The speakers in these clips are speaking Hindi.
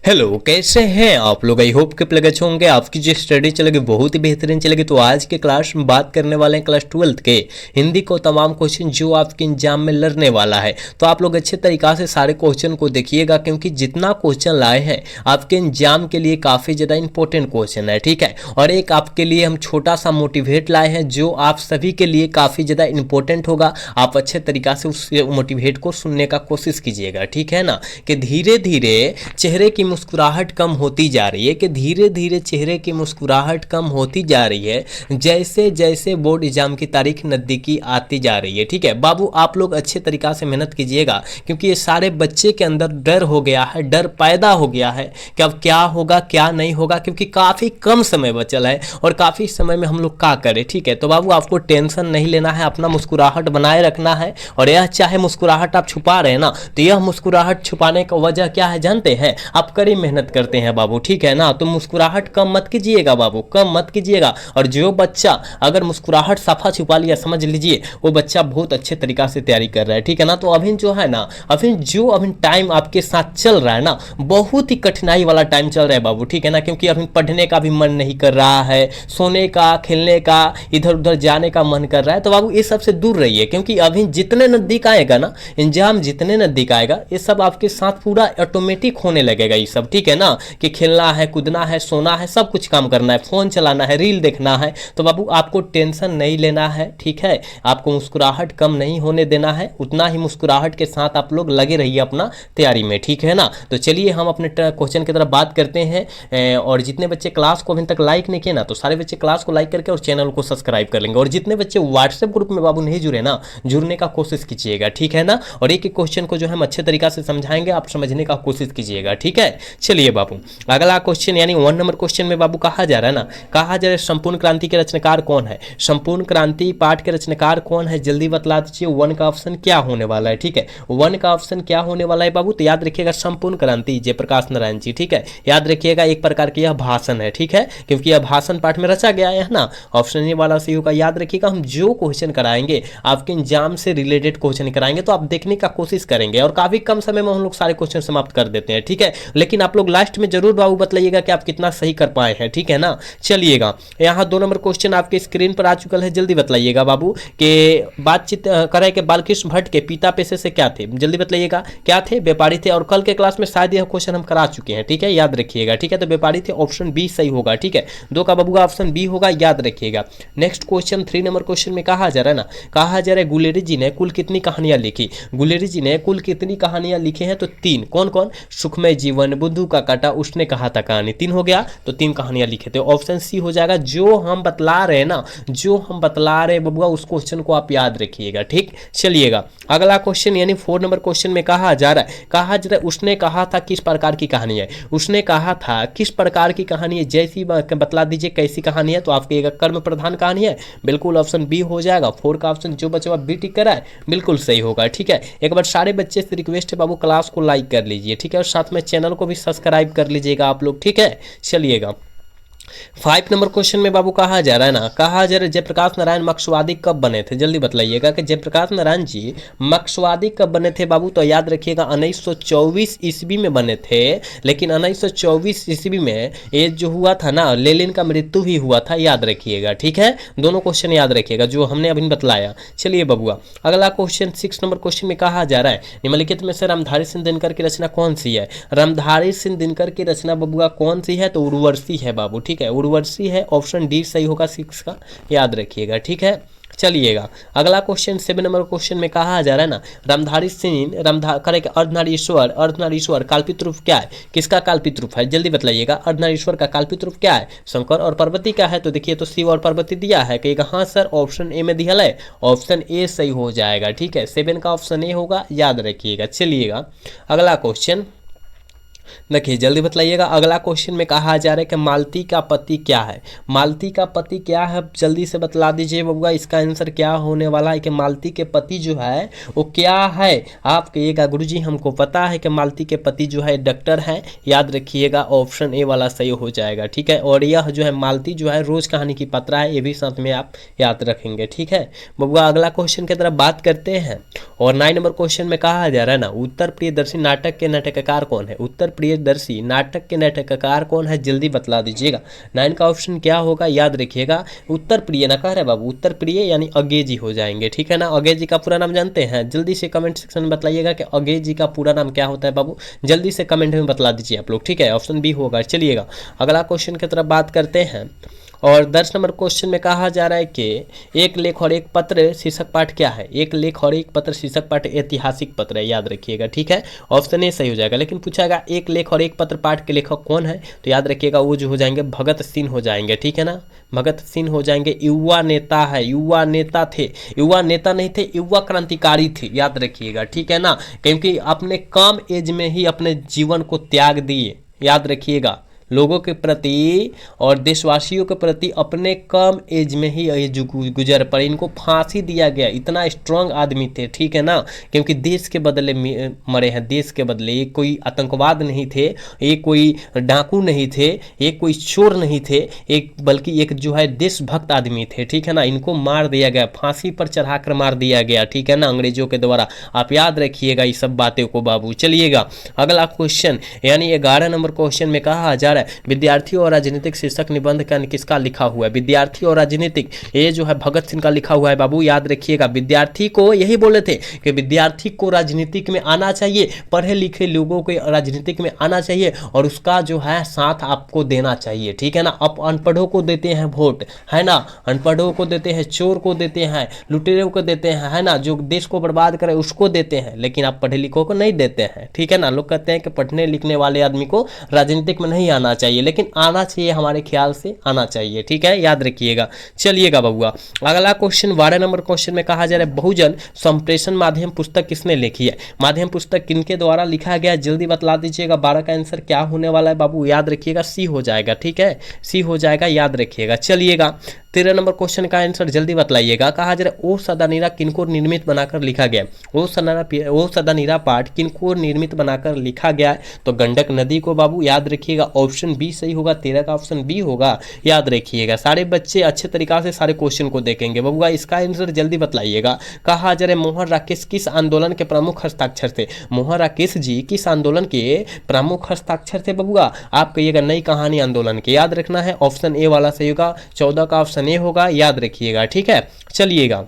हेलो, कैसे हैं आप लोग। आई होप कि प्लग अच्छे होंगे। आपकी जो स्टडी चलेगी बहुत ही बेहतरीन चलेगी। तो आज के क्लास में बात करने वाले हैं क्लास 12th के हिंदी को तमाम क्वेश्चन जो आपके एग्जाम में लड़ने वाला है। तो आप लोग अच्छे तरीक़ा से सारे क्वेश्चन को देखिएगा, क्योंकि जितना क्वेश्चन लाए हैं आपके एग्जाम के लिए काफ़ी ज़्यादा इंपॉर्टेंट क्वेश्चन है, ठीक है। और एक आपके लिए हम छोटा सा मोटिवेट लाए हैं जो आप सभी के लिए काफ़ी ज़्यादा इंपॉर्टेंट होगा। आप अच्छे तरीक़ा से उस मोटिवेट को सुनने का कोशिश कीजिएगा, ठीक है ना। कि धीरे धीरे चेहरे की मुस्कुराहट कम होती जा रही है, कि धीरे धीरे चेहरे की मुस्कुराहट कम होती जा रही है जैसे जैसे बोर्ड एग्जाम की तारीख नज़दीकी आती जा रही है, ठीक है। बाबू आप लोग अच्छे तरीक़ा से मेहनत कीजिएगा, क्योंकि ये सारे बच्चे के अंदर डर हो गया है, डर पैदा हो गया है कि अब क्या होगा क्या नहीं होगा, क्योंकि काफ़ी कम समय बचल है और काफ़ी समय में हम लोग क्या करें, ठीक है। तो बाबू आपको टेंशन नहीं लेना है, अपना मुस्कुराहट बनाए रखना है। और यह चाहे मुस्कुराहट आप छुपा रहे हैं ना, तो यह मुस्कुराहट छुपाने का वजह क्या है जानते हैं, आप कड़ी मेहनत करते हैं बाबू, ठीक है ना। तो मुस्कुराहट कम मत कीजिएगा बाबू, कम मत कीजिएगा। और जो बच्चा अगर मुस्कुराहट साफा छुपा लिया, समझ लीजिए वो बच्चा बहुत अच्छे तरीका से तैयारी कर रहा है, ठीक है ना। तो अभी जो है ना, अभी टाइम आपके साथ चल रहा है ना, बहुत ही कठिनाई वाला टाइम चल रहा है बाबू, ठीक है ना। क्योंकि अभी पढ़ने का भी मन नहीं कर रहा है, सोने का, खेलने का, इधर उधर जाने का मन कर रहा है। तो बाबू ये सबसे दूर रहिए, क्योंकि अभी जितने नज़दीक आएगा ना एग्जाम, जितने नज़दीक आएगा ये सब आपके साथ पूरा ऑटोमेटिक होने लगेगा ये सब, ठीक है ना। कि खेलना है, कूदना है, सोना है, सब कुछ काम करना है, फोन चलाना है, रील देखना है। तो बाबू आपको टेंशन नहीं लेना है, ठीक है। आपको मुस्कुराहट कम नहीं होने देना है, उतना ही मुस्कुराहट के साथ आप लोग लगे रहिए अपना तैयारी में, ठीक है ना। तो चलिए हम अपने क्वेश्चन की तरफ बात करते हैं। और जितने बच्चे क्लास को अभी तक लाइक नहीं किए ना, तो सारे बच्चे क्लास को लाइक करके और चैनल को सब्सक्राइब कर लेंगे। और जितने बच्चे व्हाट्सएप ग्रुप में बाबू नहीं जुड़े ना, जुड़ने का कोशिश कीजिएगा, ठीक है ना। और एक एक क्वेश्चन को जो हम अच्छे तरीका से समझाएंगे, आप समझने का कोशिश कीजिएगा, ठीक है। चलिए बाबू अगला क्वेश्चन यानी 1 नंबर क्वेश्चन में बाबू कहा जा रहा है ना, कहा जा रहा है संपूर्ण क्रांति के रचनाकार कौन है। संपूर्ण क्रांति पाठ के रचनाकार कौन है, जल्दी बतला दीजिए। 1 का ऑप्शन क्या होने वाला है, ठीक है। 1 का ऑप्शन क्या होने वाला है बाबू, तो याद रखिएगा संपूर्ण क्रांति जयप्रकाश नारायण जी, ठीक है। याद रखिएगा एक प्रकार की यह भाषण है, ठीक है, क्योंकि यह भाषण पाठ में रचा गया है ना। ऑप्शन ए वाला सही होगा। याद रखिएगा हम जो क्वेश्चन कराएंगे आपके एग्जाम से रिलेटेड क्वेश्चन कराएंगे, तो आप देखने का कोशिश करेंगे। और काफी कम समय में हम लोग सारे क्वेश्चन समाप्त कर देते हैं, ठीक है। लेकिन आप लोग लास्ट में जरूर बाबू बतलाइएगा कि आप कितना सही कर पाए हैं, ठीक है ना। चलिएगा यहाँ 2 नंबर क्वेश्चन आपके स्क्रीन पर आ चुका है, जल्दी बतलाइएगा बाबू कि बातचीत करे कि बालकृष्ण भट्ट के पिता पेशे से क्या थे, जल्दी बतलाइएगा क्या थे, व्यापारी थे। और कल के क्लास में शायद यह क्वेश्चन हम करा चुके हैं, ठीक है, याद रखिएगा, ठीक है। तो व्यापारी थे, ऑप्शन बी सही होगा, ठीक है। 2 का बाबू का ऑप्शन बी होगा, याद रखिएगा। नेक्स्ट क्वेश्चन 3 नंबर क्वेश्चन में कहा जा रहा है ना, कहा जा रहा है गुलेरी जी ने कुल कितनी कहानियां लिखी। गुलेरी जी ने कुल कितनी कहानियां लिखी हैं, तो 3। कौन कौन, सुखमय जीवन, बुद्धू का काटा, उसने कहा था कहानी, 3 हो गया। तो 3 कहानियां लिखे थे, ऑप्शन सी हो जाएगा। जो हम बतला रहे हैं ना, जो हम बतला रहे हैं बबुआ, उस क्वेश्चन को आप याद रखिएगा, ठीक। चलिएगा अगला क्वेश्चन यानी 4 नंबर क्वेश्चन में कहा जा रहा है उसने कहा था किस प्रकार की कहानी है। उसने कहा था किस प्रकार की कहानी है, जैसी बतला दीजिए कैसी कहानी है। तो आपके एक कर्म प्रधान कहानी है, बिल्कुल ऑप्शन बी हो जाएगा। 4 का ऑप्शन जो बच्चा बी टिक करा है बिल्कुल सही होगा, ठीक है। एक बार सारे बच्चे से रिक्वेस्ट है बाबू क्लास को लाइक कर लीजिए, ठीक है। और साथ में चैनल को भी सब्सक्राइब कर लीजिएगा आप लोग, ठीक है। चलिएगा 5 नंबर क्वेश्चन में बाबू कहा जा रहा है ना, कहा जा रहा है जयप्रकाश नारायण मार्क्सवादी कब बने थे, जल्दी बतलाइएगा कि जयप्रकाश नारायण जी मार्क्सवादी कब बने थे बाबू। तो याद रखिएगा 1924 ईस्वी में बने थे। लेकिन 1924 ईस्वी में ये जो हुआ था ना, लेनिन का मृत्यु भी हुआ था, याद रखिएगा, ठीक है। दोनों क्वेश्चन याद रखिएगा जो हमने अभी बतलाया। चलिए बबुआ अगला क्वेश्चन 6 नंबर क्वेश्चन में कहा जा रहा है निम्नलिखित में से रामधारी सिंह दिनकर की रचना कौन सी है। रामधारी सिंह दिनकर की रचना बबुआ कौन सी है, तो उर्वशी है बाबू, ठीक है, उर्वशी है, ऑप्शन डी सही होगा 6 का, याद रखिएगा, ठीक है। चलिएगा अगला क्वेश्चन 7 नंबर क्वेश्चन में कहा जा रहा है ना, रामधारी सिंह अर्धनारीश्वर काल्पित रूप क्या है, किसका काल्पित रूप है, जल्दी बतलाइएगा। अर्धनारीश्वर का काल्पित रूप क्या है, शंकर और पार्वती का है। तो देखिए तो शिव और पार्वती दिया है, कहेगा हाँ सर, ऑप्शन ए में दिया है, ऑप्शन ए सही हो जाएगा, ठीक है। 7 का ऑप्शन ए होगा, याद रखिएगा। चलिएगा अगला क्वेश्चन देखिए जल्दी बतलाइएगा। अगला क्वेश्चन में कहा जा रहा है कि मालती का पति क्या है। मालती का पति क्या है, जल्दी से बतला दीजिए बबुआ। इसका आंसर क्या होने वाला है कि मालती के पति जो है वो क्या है। आप कहिएगा गुरुजी हमको पता है कि मालती के पति जो है डॉक्टर है, याद रखिएगा, ऑप्शन ए वाला सही हो जाएगा, ठीक है। और यह जो है मालती जो है रोज कहानी की पात्रा है, ये भी साथ में आप याद रखेंगे, ठीक है बबुआ। अगला क्वेश्चन की तरफ बात करते हैं। और 9 नंबर क्वेश्चन में कहा जा रहा है ना, उत्तर प्रियदर्शी नाटक के नाटककार कौन है। उत्तर प्रियदर्शी नाटक के नाटककार कौन है, जल्दी बतला दीजिएगा। 9 का ऑप्शन क्या होगा, याद रखिएगा उत्तर प्रिय ना कह रहे बाबू, उत्तर प्रिय यानी अगेजी हो जाएंगे, ठीक है ना। अगेजी का पूरा नाम जानते हैं, जल्दी से कमेंट सेक्शन में बतलाइएगा कि अगेजी का पूरा नाम क्या होता है बाबू, जल्दी से कमेंट में बतला दीजिए आप लोग, ठीक है। ऑप्शन बी होगा। चलिएगा अगला क्वेश्चन की तरफ बात करते हैं। और 10 नंबर क्वेश्चन में कहा जा रहा है कि एक लेख और एक पत्र शीर्षक पाठ क्या है, एक लेख और एक पत्र शीर्षक पाठ ऐतिहासिक पत्र है, याद रखिएगा, ठीक है। ऑप्शन ए सही हो जाएगा। लेकिन पूछागा एक लेख और एक पत्र पाठ के लेखक कौन है, तो याद रखिएगा वो जो हो जाएंगे भगत सिंह हो जाएंगे, ठीक है ना, भगत सिंह हो जाएंगे। युवा नेता है, युवा नेता थे, युवा नेता नहीं थे, युवा क्रांतिकारी थे, याद रखिएगा, ठीक है ना, क्योंकि अपने कम एज में ही अपने जीवन को त्याग दिए, याद रखिएगा, लोगों के प्रति और देशवासियों के प्रति अपने कम एज में ही ये जो गुजर पड़े, इनको फांसी दिया गया, इतना स्ट्रांग आदमी थे, ठीक है ना, क्योंकि देश के बदले मरे हैं, देश के बदले। ये कोई आतंकवाद नहीं थे, ये कोई डाकू नहीं थे, ये कोई चोर नहीं थे, एक बल्कि एक जो है देशभक्त आदमी थे, ठीक है ना। इनको मार दिया गया, फांसी पर चढ़ाकर मार दिया गया, ठीक है ना, अंग्रेजों के द्वारा। आप याद रखिएगा इस सब बातें को बाबू। चलिएगा अगला क्वेश्चन यानी 11 नंबर क्वेश्चन में कहा जा रहा है विद्यार्थी और राजनीतिक शीर्षक निबंध का किसका लिखा हुआ है, विद्यार्थी और राजनीतिक, ये जो है भगत सिंह का लिखा हुआ है बाबू, याद रखिएगा। विद्यार्थी को यही बोले थे कि विद्यार्थी को राजनीतिक में आना चाहिए, पढ़े लिखे लोगों को राजनीतिक में आना चाहिए और उसका जो है साथ आपको देना चाहिए, ठीक है ना। आप अनपढ़ों को देते हैं वोट, है ना, अनपढ़ों को देते हैं, चोर को देते हैं, लुटेरों को देते हैं, है ना, जो देश को बर्बाद करे उसको देते हैं, लेकिन आप पढ़े लिखों को नहीं देते हैं, ठीक है ना। लोग कहते हैं कि पढ़ने लिखने वाले आदमी को राजनीतिक में नहीं आना चाहिए, लेकिन आना चाहिए, हमारे ख्याल से आना चाहिए, ठीक है, याद रखिएगा। चलिएगा बबुआ अगला क्वेश्चन 12 नंबर क्वेश्चन में कहा जा रहा है बहुजन संप्रेषण माध्यम पुस्तक किसने लिखी है, माध्यम पुस्तक किनके द्वारा लिखा गया, जल्दी बतला दीजिएगा। 12 का आंसर क्या होने वाला है बाबू, याद रखिएगा सी हो जाएगा, ठीक है, सी हो जाएगा, याद रखिएगा। चलिएगा 13 नंबर क्वेश्चन का आंसर जल्दी बतलाइएगा। कहा जा रहा है ओ सदानीरा किनको निर्मित बनाकर लिखा गया, ओ सदानीरा पाठ किनको निर्मित बनाकर लिखा गया है, तो गंडक नदी को बाबू, याद रखिएगा। ऑप्शन बी सही होगा, 13 का ऑप्शन बी होगा, याद रखिएगा। सारे बच्चे अच्छे तरीका से सारे क्वेश्चन को देखेंगे बबुआ, इसका आंसर जल्दी बतलाइएगा। कहा जा रहा है मोहन राकेश किस आंदोलन के प्रमुख हस्ताक्षर थे, मोहन राकेश जी किस आंदोलन के प्रमुख हस्ताक्षर थे बबुआ, आप कहिएगा नई कहानी आंदोलन के, याद रखना है। ऑप्शन ए वाला सही होगा, 14 का ऑप्शन ए होगा, याद रखिएगा, ठीक है। चलिएगा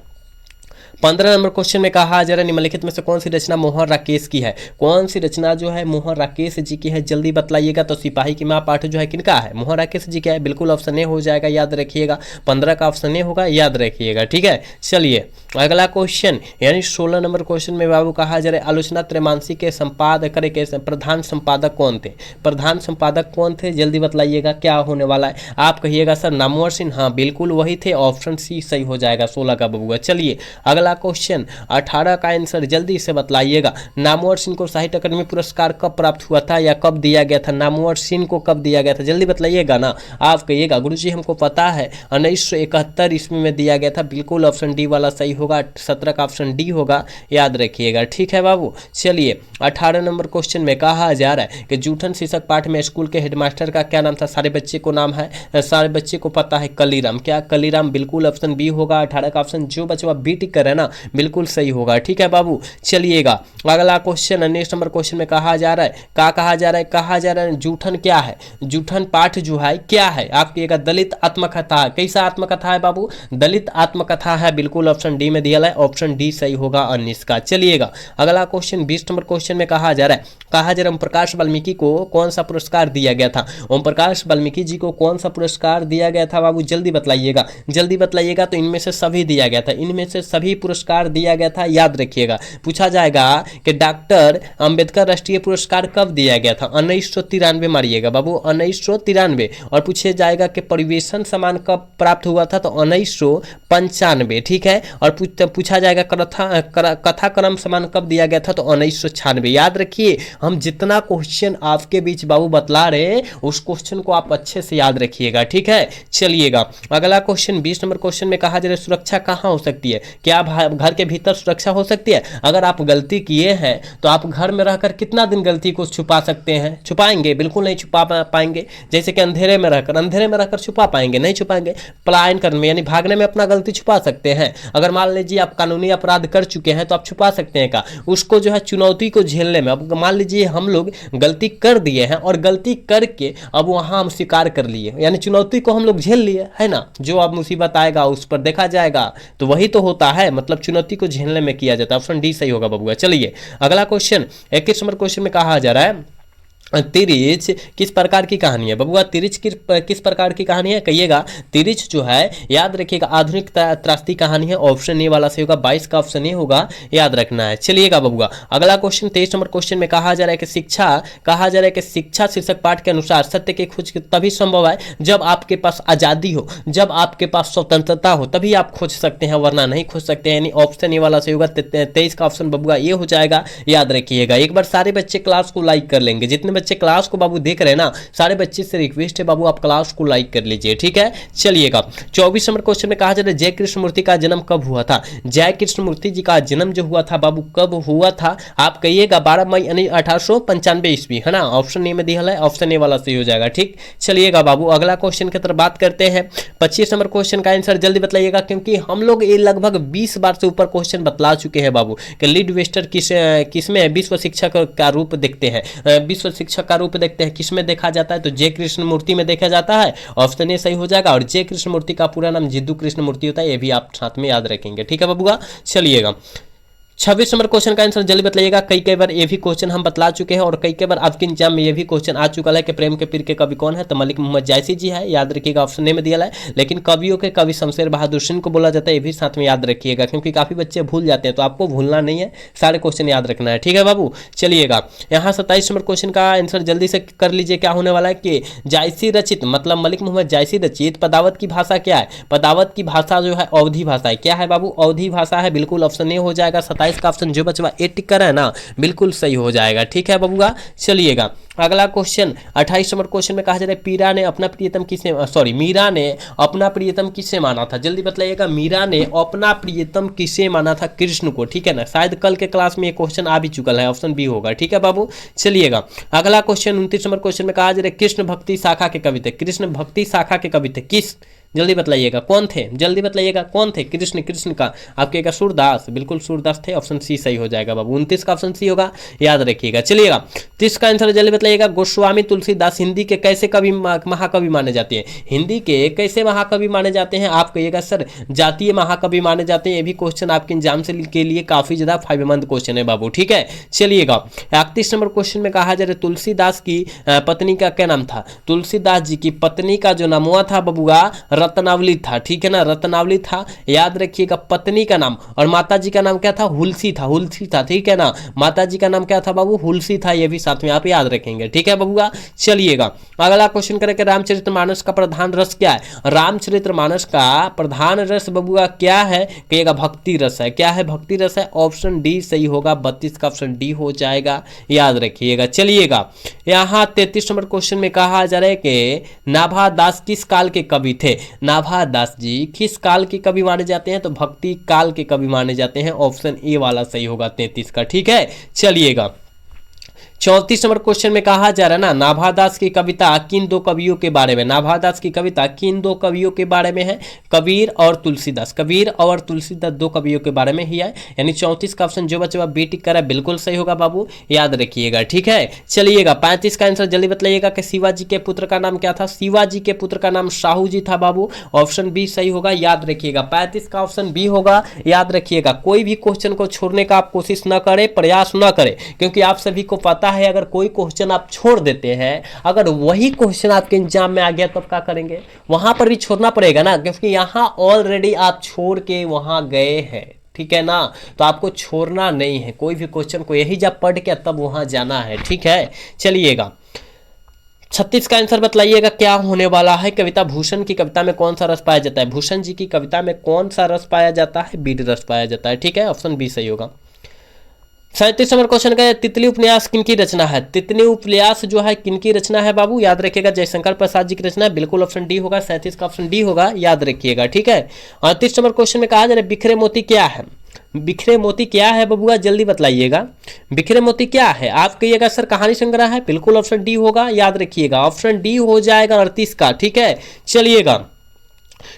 15 नंबर क्वेश्चन में कहा जा रहा है निम्नलिखित में से कौन सी रचना मोहन राकेश की है, कौन सी रचना जो है मोहन राकेश जी की है, जल्दी बतलाइएगा। तो सिपाही की मां पाठ जो है किनका है, मोहन राकेश जी का है, बिल्कुल ऑप्शन ए हो जाएगा, याद रखिएगा। 15 का ऑप्शन ए होगा, याद रखिएगा, ठीक है। चलिए अगला क्वेश्चन यानी 16 नंबर क्वेश्चन में बाबू कहा जा रहा है आलोचना त्रैमासिक के संपादक के प्रधान संपादक कौन थे, प्रधान संपादक कौन थे, जल्दी बतलाइएगा क्या होने वाला है। आप कहिएगा सर नामवर सिंह, हाँ बिल्कुल वही थे, ऑप्शन सी सही हो जाएगा 16 का बबुआ। चलिए अगला क्वेश्चन 18 का आंसर जल्दी से बतलाइएगा। नामवर सिंह को साहित्य अकादमी पुरस्कार कब प्राप्त हुआ था या कब दिया गया था, नामवर सिंह को कब दिया गया था, जल्दी बतलाइएगा ना। आप कहिएगा गुरुजी हमको पता है 1971 ईस्वी में दिया गया था, बिल्कुल ऑप्शन डी वाला सही होगा, 17 का ऑप्शन डी होगा, याद रखिएगा, ठीक है बाबू। चलिए 18 नंबर क्वेश्चन में कहा जा रहा है कि जूठन शीर्षक पाठ में स्कूल के हेडमास्टर का क्या नाम था, सारे बच्चे को नाम है, सारे बच्चे को पता है कलीराम, क्या कलीराम, बिल्कुल ऑप्शन बी होगा। 18 का ऑप्शन जो बच्चा बी टिक कर है ना बिल्कुल सही होगा, ठीक है बाबू। चलिएगा अगला क्वेश्चन नेक्स्ट नंबर क्वेश्चन में कहा जा रहा है कहा जा रहा है जूठन क्या है, जूठन पाठ जो है क्या है, आप कहिएगा दलित आत्मकथा, कैसा आत्मकथा है बाबू, दलित आत्मकथा है, बिल्कुल ऑप्शन डी में दिया है, ऑप्शन डी सही होगा 19 का। चलिएगा अगला क्वेश्चन 20 नंबर क्वेश्चन में कहा जा रहा है ओम प्रकाश वाल्मीकि को कौन सा पुरस्कार दिया गया था, ओम प्रकाश वाल्मीकि जी को कौन सा पुरस्कार दिया गया था बाबू, जल्दी बतलाइएगा, जल्दी बतलाइएगा। तो इनमें से सभी दिया गया था, इनमें से सभी पुरस्कार दिया गया था, याद रखिएगा। पूछा जाएगा कि डॉक्टर अंबेडकर राष्ट्रीय पुरस्कार कब दिया गया था, 1993 मारिएगा बाबू, 1993। और पूछे जाएगा कि परिवेशन सम्मान कब प्राप्त हुआ था, तो 1995, ठीक है। और पूछा जाएगा कथा क्रम सम्मान कब दिया गया था, तो 1996, याद रखिए। हम जितना क्वेश्चन आपके बीच बाबू बतला रहे उस क्वेश्चन को आप अच्छे से याद रखिएगा, ठीक है। चलिएगा अगला क्वेश्चन 20 नंबर क्वेश्चन में कहा जा रहा है सुरक्षा कहाँ हो सकती है, क्या घर के भीतर सुरक्षा हो सकती है? अगर आप गलती किए हैं तो आप घर में रहकर कितना दिन गलती को छुपा सकते हैं? छुपाएंगे? बिल्कुल नहीं छुपा पाएंगे। जैसे कि अंधेरे में रहकर छुपा पाएंगे? नहीं छुपाएंगे। पलायन करने में यानी भागने में अपना गलती छुपा सकते हैं। अगर मान लीजिए आप कानूनी अपराध कर चुके हैं तो आप छुपा सकते हैं का? उसको जो है चुनौती को झेलने में, अब मान लीजिए हम लोग गलती कर दिए हैं और गलती करके अब वहां हम स्वीकार कर लिए, यानी चुनौती को हम लोग झेल लिए, है ना? जो अब मुसीबत आएगा उस पर देखा जाएगा, तो वही तो होता है, मतलब चुनौती को झेलने में किया जाता है। ऑप्शन डी सही होगा बबुआ। चलिए अगला क्वेश्चन 21 नंबर क्वेश्चन में कहा जा रहा है तिरिच किस प्रकार की कहानी है? बबुआ तिरिच किस प्रकार की कहानी है कहिएगा? तिरिच जो है याद रखिएगा आधुनिक त्रासदी कहानी है। ऑप्शन ए वाला सही होगा, 22 का ऑप्शन ए होगा, याद रखना है। चलिएगा बबुआ अगला क्वेश्चन 23 नंबर क्वेश्चन में कहा जा रहा है कि शिक्षा शीर्षक पाठ के अनुसार सत्य की खोज तभी संभव है जब आपके पास आजादी हो, जब आपके पास स्वतंत्रता हो, तभी आप खोज सकते हैं, वरना नहीं खोज सकते हैं। यानी ऑप्शन ए वाला सही होगा, 23 का ऑप्शन बबुआ ये हो जाएगा, याद रखिएगा। एक बार सारे बच्चे क्लास को लाइक कर लेंगे, जितने बच्चे क्लास को बाबू देख रहे हैं ना, सारे बच्चे से रिक्वेस्ट है बाबू आप क्लास को लाइक कर लीजिए, ठीक है। चलिएगा 24 नंबर क्वेश्चन में कहा जा रहा है जय कृष्ण मूर्ति का जन्म कब हुआ था? जय कृष्ण मूर्ति जी का जन्म जो हुआ था बाबू कब हुआ था? आप कहिएगा 12 मई यानी 1895 ईस्वी, है ना? ऑप्शन ए में दिया है, ऑप्शन ए वाला सही हो जाएगा, ठीक। चलिएगा बाबू अगला क्वेश्चन की तरफ बात करते हैं। 25 नंबर क्वेश्चन का आंसर जल्दी बताइएगा, क्योंकि हम लोग ये लगभग 20 बार से ऊपर क्वेश्चन बतला चुके हैं बाबू कि लीड वेस्टर किसमें विश्व शिक्षक का रूप देखते हैं, विश्व शिक्षक का रूप देखते हैं, किसमें देखा जाता है? तो जय कृष्ण मूर्ति में देखा जाता है, ऑप्शन ए सही हो जाएगा। और जय कृष्ण मूर्ति का पूरा नाम जिद्दू कृष्ण मूर्ति होता है, ये भी आप साथ में याद रखेंगे, ठीक है बबुआ। चलिएगा 26 नंबर क्वेश्चन का आंसर जल्दी बताइएगा। कई बार ये भी क्वेश्चन हम बतला चुके हैं और कई बार आपके एग्जाम में ये भी क्वेश्चन आ चुका है कि प्रेम के पीर के कवि कौन है? तो मलिक मोहम्मद जायसी जी है, याद रखिएगा, ऑप्शन ए में दिया है। लेकिन कवियों के कवि शमशेर बहादुर सिंह को बोला जाता है, ये भी साथ में याद रखिएगा, क्योंकि काफी बच्चे भूल जाते हैं, तो आपको भूलना नहीं है, सारे क्वेश्चन याद रखना है, ठीक है बाबू। चलिएगा यहाँ 27 नंबर क्वेश्चन का आंसर जल्दी से कर लीजिए। क्या होने वाला है कि जायसी रचित मतलब मलिक मोहम्मद जायसी रचित पदावत की भाषा क्या है? पदावत की भाषा जो है अवधी भाषा है। क्या है बाबू? अवधी भाषा है, बिल्कुल ऑप्शन ए हो जाएगा। 27 का ऑप्शन जो बचवा ए टिक कर है ना, बिल्कुल सही हो जाएगा, ठीक है बबुआ। चलिएगा अगला क्वेश्चन 28 नंबर क्वेश्चन में कहा जा रहा है मीरा ने अपना प्रियतम किसे माना था? जल्दी बताइएगा, मीरा ने अपना प्रियतम किसे माना था? कृष्ण को, ठीक है ना। शायद कल के क्लास में ये क्वेश्चन आ भी चुका है, ऑप्शन बी होगा, ठीक है बाबू। चलिएगा अगला क्वेश्चन 29 नंबर क्वेश्चन में कहा जा रहा है कृष्ण भक्ति शाखा के कवि थे। कृष्ण भक्ति शाखा के कवि थे किस? जल्दी बताइएगा कौन थे? जल्दी बताइएगा कौन थे? कृष्ण का आपके सूरदास, बिल्कुल सूरदास थे, ऑप्शन सी सही हो जाएगा बाबू। 29 का ऑप्शन सी होगा, याद रखिएगा। चलिएगा 30 का आंसर जल्दी बताइएगा। गोस्वामी तुलसीदास हिंदी के कैसे कवि महाकवि माने जाते हैं? हिंदी के कैसे महाकवि माने जाते हैं? आप कहिएगा सर जातीय महाकवि माने जाते हैं। ये भी क्वेश्चन आपके एग्जाम से के लिए काफी ज्यादा फायदेमंद क्वेश्चन है बाबू, ठीक है। चलिएगा 31 नंबर क्वेश्चन में कहा जा रहा है तुलसीदास की पत्नी का क्या नाम था? तुलसीदास जी की पत्नी का जो नाम हुआ था बबुआ रत्नावली था, ठीक है ना, रत्नावली था, याद रखिएगा पत्नी का नाम। और माता जी का नाम क्या था? हुलसी था, ठीक है ना। माता जी का नाम क्या था बाबू? हुलसी था, ये भी साथ में आप याद रखेंगे, ठीक है बबुआ। चलिएगा अगला क्वेश्चन करेंगे रामचरितमानस का प्रधान रस क्या है? रामचरितमानस का प्रधान रस बबुआ क्या है? कहिएगा भक्ति रस है। क्या है? भक्ति रस है, ऑप्शन डी सही होगा। 32 का ऑप्शन डी हो जाएगा, याद रखिएगा। चलिएगा यहाँ 33 नंबर क्वेश्चन में कहा जा रहा है कि नाभा दास किस काल के कवि थे? नाभा दास जी किस काल के कवि माने जाते हैं? तो भक्ति काल के कवि माने जाते हैं, ऑप्शन ए वाला सही होगा 33 का, ठीक है। चलिएगा 34 नंबर क्वेश्चन में कहा जा रहा है ना नाभादास की कविता किन दो कवियों के बारे में? नाभादास की कविता किन दो कवियों के बारे में है? कबीर और तुलसीदास। कबीर और तुलसीदास दो कवियों के बारे में ही है, यानी 34 का ऑप्शन जो बच्चा बी टिक करा बिल्कुल सही होगा बाबू, याद रखिएगा, ठीक है। चलिएगा 35 का आंसर जल्दी बताइएगा कि शिवाजी के पुत्र का नाम क्या था? शिवाजी के पुत्र का नाम शाहू जी था बाबू, ऑप्शन बी सही होगा, याद रखिएगा। 35 का ऑप्शन बी होगा, याद रखिएगा। कोई भी क्वेश्चन को छोड़ने का आप कोशिश न करें, प्रयास न करें, क्योंकि आप सभी को पता है अगर कोई क्वेश्चन आप छोड़ देते हैं, अगर वही क्वेश्चन आपके एग्जाम में आ गया तो क्या करेंगे? वहां पर भी छोड़ना पड़ेगा ना, क्योंकि यहां ऑलरेडी आप छोड़ के वहां गए हैं, ठीक है ना। तो आपको छोड़ना नहीं है कोई भी क्वेश्चन को, यही जब पढ़ के तब वहां जाना है, ठीक है। चलिएगा 36 का आंसर बताइएगा क्या होने वाला है? कविता भूषण की कविता में कौन सा रस पाया जाता है? भूषण जी की कविता में कौन सा रस पाया जाता है? बीड रस पाया जाता है, ठीक है, ऑप्शन बी सही होगा। 37 नंबर क्वेश्चन का तितली उपन्यास किनकी रचना है? तितली उपन्यास जो है किनकी रचना है बाबू? याद रखिएगा जयशंकर प्रसाद जी की रचना है, बिल्कुल ऑप्शन डी होगा। 37 का ऑप्शन डी होगा, याद रखिएगा, ठीक है। 38 नंबर क्वेश्चन में कहा जा रहा है बिखरे मोती क्या है? बिखरे मोती क्या है बबुआ, जल्दी बतलाइएगा। बिखरे मोती क्या है? आप कहिएगा सर कहानी संग्रह है, बिल्कुल ऑप्शन डी होगा, याद रखिएगा ऑप्शन डी हो जाएगा 38 का। ठीक है, चलिएगा।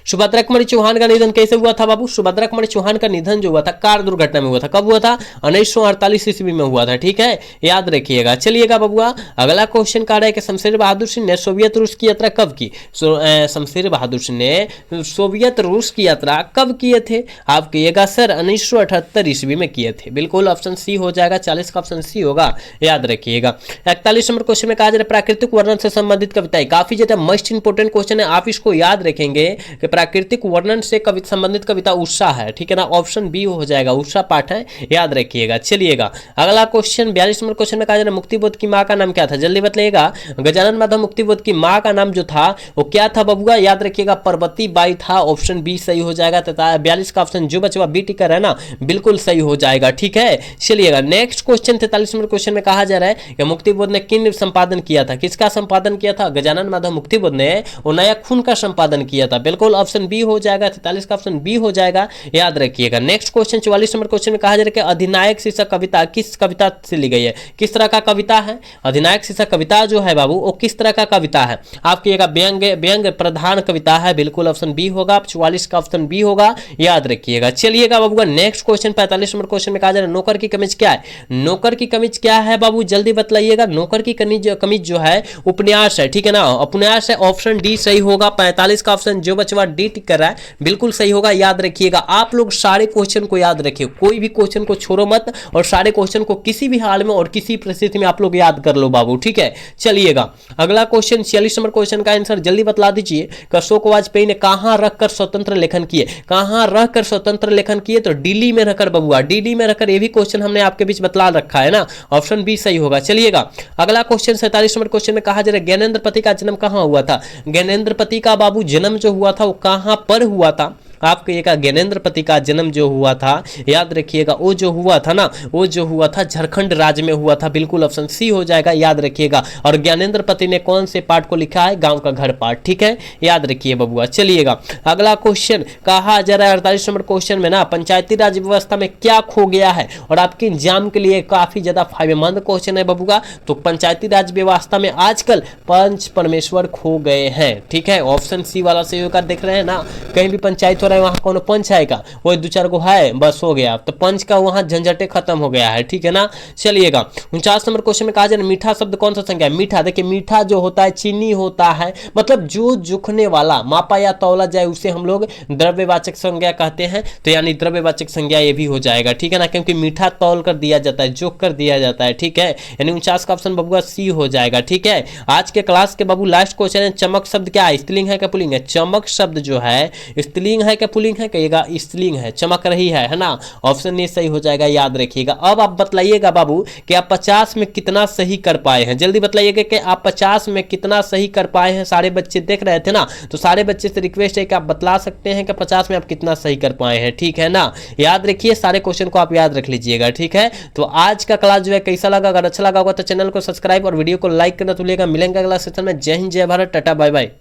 सुभद्रा कुमारी चौहान का निधन कैसे हुआ था बाबू? सुभद्रा कुमारी चौहान का निधन जो हुआ था कार दुर्घटना में हुआ था। कब हुआ था? 1948 ईस्वी में हुआ था। ठीक है, याद रखिएगा। चलिएगा बबुआ, अगला क्वेश्चन कह रहा है कि शमशेर बहादुर सिंह ने सोवियत रूस की यात्रा कब की? शमशेर बहादुर सिंह ने सोवियत रूस की यात्रा कब किए थे? आप कहिएगा सर 1978 ईस्वी में किए थे। बिल्कुल ऑप्शन सी हो जाएगा, 40 का ऑप्शन सी होगा, याद रखिएगा। 41 नंबर क्वेश्चन में कहा जा रहा है प्राकृतिक वर्णन से संबंधित कविताएं। काफी ज्यादा मस्ट इंपोर्टेंट क्वेश्चन है, आप इसको याद रखेंगे कि प्राकृतिक वर्णन से संबंधित कविता उषा है। ठीक है ना, ऑप्शन बी हो जाएगा, उषा पाठ है, याद रखिएगा। चलिएगा, अगला क्वेश्चन 42 नंबर क्वेश्चन में कहा जा रहा है मुक्तिबोध की मां का नाम क्या था? जल्दी बताइएगा। गजानन माधव मुक्तिबोध की मां का नाम जो था वो क्या था बबुआ? याद रखिएगा, पार्वती बाई था। ऑप्शन बी सही हो जाएगा तथा 42 का ऑप्शन जो बचवा बी टिकर है ना, बिल्कुल सही हो जाएगा। ठीक है, चलिएगा नेक्स्ट क्वेश्चन 43 नंबर क्वेश्चन में कहा जा रहा है कि मुक्तिबोध ने किन संपादन किया था? किसका संपादन किया था? गजानन माधव मुक्तिबोध ने वो नया खून का संपादन किया था। बिल्कुल ऑप्शन बी हो जाएगा, 43 का ऑप्शन बी हो जाएगा, याद रखिएगा। नेक्स्ट क्वेश्चन 44 नंबर क्वेश्चन में कहा जा रहा है कि अधिनायक शीर्षक कविता किस कविता से ली गई है? किस तरह का कविता है? अधिनायक शीर्षक कविता जो है बाबू वो किस तरह का कविता है? आप कहिएगा व्यंग प्रधान कविता है। बिल्कुल ऑप्शन बी होगा, 44 का ऑप्शन बी होगा, याद रखिएगा। चलिएगा बाबू, नेक्स्ट क्वेश्चन 45 नंबर क्वेश्चन में कहा जा रहा है नौकर की कमीज क्या है? नौकर की कमीज क्या है बाबू, जल्दी बतलाइएगा। नौकर की कमीज जो है उपन्यास है। ठीक है ना, उपन्यास है, ऑप्शन डी सही होगा। 45 का ऑप्शन जो बचवा डी टिक कर रहा है बिल्कुल सही होगा, याद रखिएगा। आप लोग सारे क्वेश्चन को याद रखिए, कोई भी क्वेश्चन को छोड़ो मत, और सारे क्वेश्चन को किसी भी हाल में और किसी परिस्थिति में आप लोग याद कर लो बाबू। ठीक है, चलिएगा अगला क्वेश्चन 46 नंबर क्वेश्चन का आंसर जल्दी बतला दीजिए। अशोक वाजपेयी ने कहां रखकर स्वतंत्र लेखन किए? कहां रखकर स्वतंत्र लेखन किए? तो दिल्ली में रखकर बबुआ, दिल्ली में रखकर। ये भी क्वेश्चन हमने आपके बीच बतला रखा है ना, ऑप्शन बी सही होगा। चलिएगा अगला क्वेश्चन 47 नंबर क्वेश्चन में कहा जा रहा है ज्ञानेंद्रपति का जन्म कहां हुआ था? ज्ञानेंद्रपति का बाबू जन्म जो हुआ था वो कहां पर हुआ था? आप कहिएगा ज्ञानेंद्रपति का जन्म जो हुआ था, याद रखिएगा, वो जो हुआ था ना, वो जो हुआ था झारखंड राज्य में हुआ था। बिल्कुल ऑप्शन सी हो जाएगा, याद रखिएगा। और ज्ञानेंद्रपति ने कौन से पाठ को लिखा है? गांव का घर पाठ। ठीक है, याद रखिए बबुआ। चलिएगा अगला क्वेश्चन कहा जा रहा है 48 नंबर क्वेश्चन में ना पंचायती राज व्यवस्था में क्या खो गया है? और आपके एग्जाम के लिए काफी ज्यादा फायदेमंद क्वेश्चन है बबुआ। तो पंचायती राज व्यवस्था में आजकल पंच परमेश्वर खो गए हैं। ठीक है, ऑप्शन सी वाला सही होकर देख रहे हैं ना, कहीं भी पंचायत हो रहा है वहां कौन पंच आएगा? वो 2-4 गो है, बस हो गया। तो पंच का वहां झंझटे खत्म हो गया है। ठीक है ना, चलिएगा 49 नंबर क्वेश्चन में कहा जाए मीठा शब्द कौन सा संज्ञा है? मीठा, देखिए मीठा जो होता है चीनी होता है, मतलब जो जुखने वाला, मापा या तौला जाए उसे हम लोग द्रव्यवाचक संज्ञा कहते हैं। तो यानी द्रव्यवाचक संज्ञा ये भी हो जाएगा। ठीक है ना, क्योंकि मीठा तौल कर दिया जाता है, जोक कर दिया जाता है। ठीक है, यानी 49 का ऑप्शन बबुआ सी हो जाएगा। ठीक है, आज के क्लास के बाबू लास्ट क्वेश्चन है चमक शब्द क्या है? स्त्रीलिंग है क्या पुल्लिंग है? चमक शब्द जो है स्त्रीलिंग है क्या पुल्लिंग है? कहिएगा स्त्रीलिंग है, चमक रही है ना, ऑप्शन ए सही हो जाएगा, याद रखिएगा। अब आप बतलाइएगा बाबू कि आप 50 में कितना सही कर पाए हैं, जल्दी बतलाइएगा कि आप 50 में कितना सही कर पाए हैं। सारे बच्चे देख रहे थे ना, तो सारे बच्चे से रिक्वेस्ट है कि आप बतला सकते हैं कि 50 में आप कितना सही कर पाए हैं। ठीक है ना, याद रखिए, सारे क्वेश्चन को आप याद रख लीजिएगा। ठीक है, तो आज का क्लास जो है कैसा लगा? अगर अच्छा लगा होगा तो चैनल को सब्सक्राइब और वीडियो को लाइक करना तो भूलिएगा। मिलेंगे अगला सेशन में। जय हिंद, जय भारत, टाटा, बाय बाय।